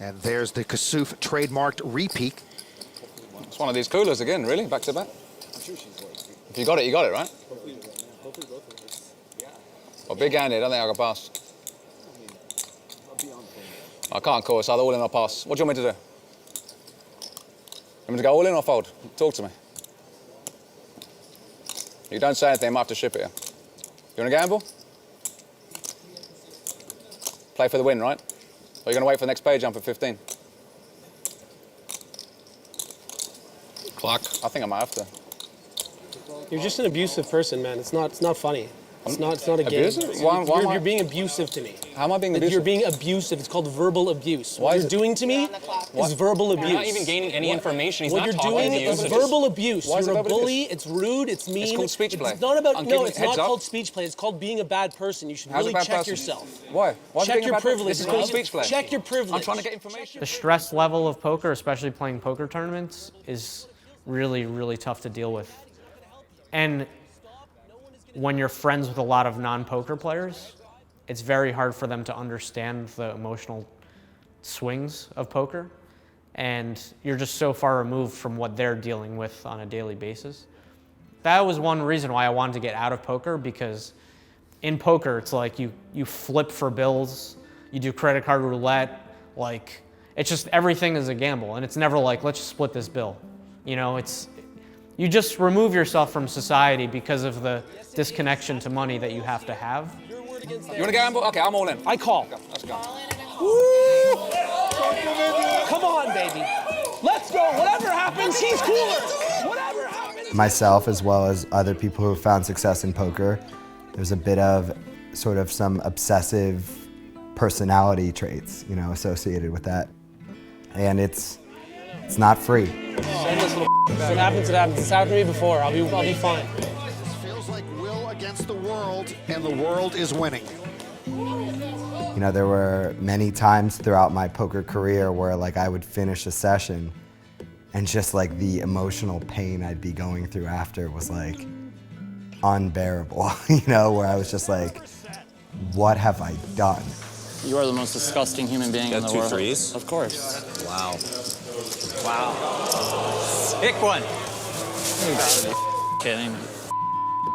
And there's the Kasuf trademarked repeat. It's one of these coolers again, really, back to back. If you got it, right? Well, big-handed, I don't think I can pass. I can't, of course, either all in or pass. What do you want me to do? You want me to go all in or fold? Talk to me. You don't say anything, I might have to ship it here. You want to gamble? Play for the win, right? Or are you going to wait for the next page jump at 15? Clock. I think I might have to. You're just an abusive person, man. It's not funny. It's not a game. Abusive? Why You're being abusive to me. How am I being abusive? You're being abusive. It's called verbal abuse. What you're doing to me is verbal abuse. You're not even gaining any information. He's what not you're talking doing to you. is verbal abuse. You're a bully. It's rude. It's mean. It's called speech play. It's not about. No, it's not up. called speech play. It's called being a bad person. You should How's really a bad check person? yourself. Why? Why check your privilege. This is called speech play. Check your privilege. I'm trying to get information. The stress level of poker, especially playing poker tournaments, is really, really tough to deal with. And when you're friends with a lot of non-poker players, it's very hard for them to understand the emotional swings of poker. And you're just so far removed from what they're dealing with on a daily basis. That was one reason why I wanted to get out of poker, because in poker, it's like you flip for bills, you do credit card roulette, like, it's just everything is a gamble. And it's never like, let's just split this bill. You know, you just remove yourself from society because of the disconnection to money that you have to have. You want to gamble? Okay, I'm all in. I call. Let's go. Woo! Come on, baby. Let's go. Whatever happens, he's cooler. Whatever happens. Myself, as well as other people who have found success in poker, there's a bit of sort of some obsessive personality traits, you know, associated with that. And it's not free. What happens, it happens. It's happened to me before. I'll be fine. This feels like will against the world, and the world is winning. You know, there were many times throughout my poker career where like I would finish a session and just like the emotional pain I'd be going through after was like unbearable, you know, where I was just like, what have I done? You are the most disgusting human being in the world. 2 threes? Of course. Wow. Wow. Pick one. Kidding.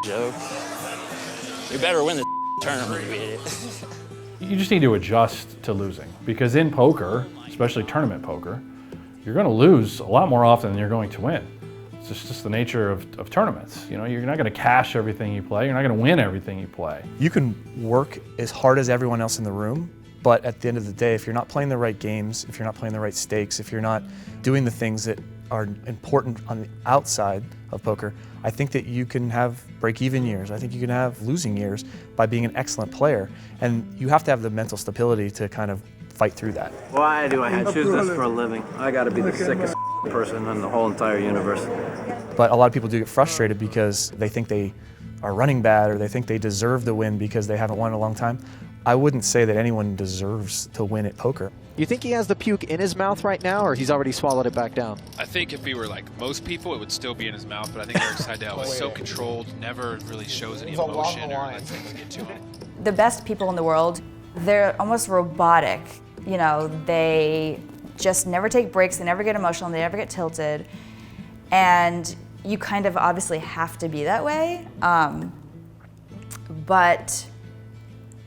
Joke. You better win the tournament, you idiot. You just need to adjust to losing, because in poker, especially tournament poker, you're going to lose a lot more often than you're going to win. It's just the nature of tournaments. You know, you're not going to cash everything you play. You're not going to win everything you play. You can work as hard as everyone else in the room, but at the end of the day, if you're not playing the right games, if you're not playing the right stakes, if you're not doing the things that are important on the outside of poker, I think that you can have break-even years. I think you can have losing years by being an excellent player. And you have to have the mental stability to kind of fight through that. Why do I choose this for a living? I gotta be the sickest person in the whole entire universe. But a lot of people do get frustrated because they think they are running bad, or they think they deserve the win because they haven't won in a long time. I wouldn't say that anyone deserves to win at poker. You think he has the puke in his mouth right now, or he's already swallowed it back down? I think if he were like most people, it would still be in his mouth, but I think Erik Seidel is so controlled, never really shows any emotion or lets things get to him. The best people in the world, they're almost robotic. You know, they just never take breaks, they never get emotional, they never get tilted. And you kind of obviously have to be that way. But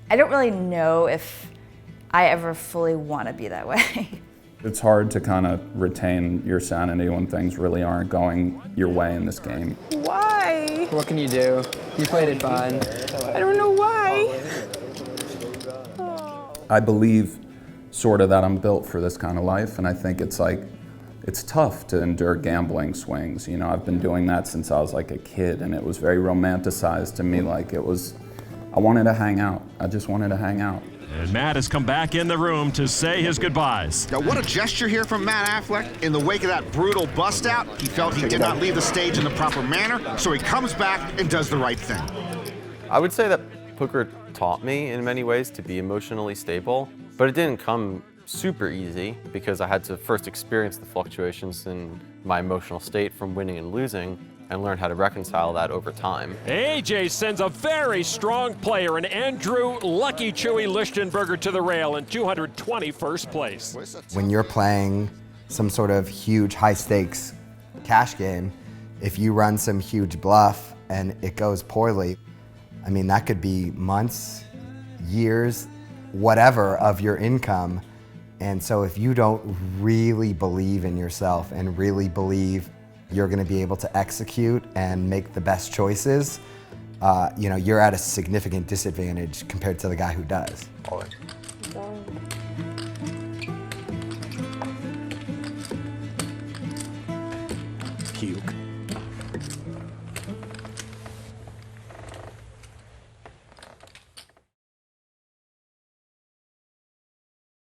I don't really know if I ever fully want to be that way. It's hard to kind of retain your sanity when things really aren't going your way in this game. Why? What can you do? You played it fine. I don't know why. I believe sort of that I'm built for this kind of life, and I think it's like, it's tough to endure gambling swings. You know, I've been doing that since I was like a kid, and it was very romanticized to me, like it was, I wanted to hang out. I just wanted to hang out. And Matt has come back in the room to say his goodbyes. Now, what a gesture here from Matt Affleck. In the wake of that brutal bust out, he felt he did not leave the stage in the proper manner, so he comes back and does the right thing. I would say that poker taught me in many ways to be emotionally stable, but it didn't come super easy because I had to first experience the fluctuations in my emotional state from winning and losing. and learned how to reconcile that over time. AJ sends a very strong player in Andrew Lucky Chewy Lichtenberger to the rail in 221st place. When you're playing some sort of huge high stakes cash game, if you run some huge bluff and it goes poorly, I mean, that could be months, years, whatever of your income. And so if you don't really believe in yourself and really believe you're gonna be able to execute and make the best choices, you know, you're at a significant disadvantage compared to the guy who does. Puke.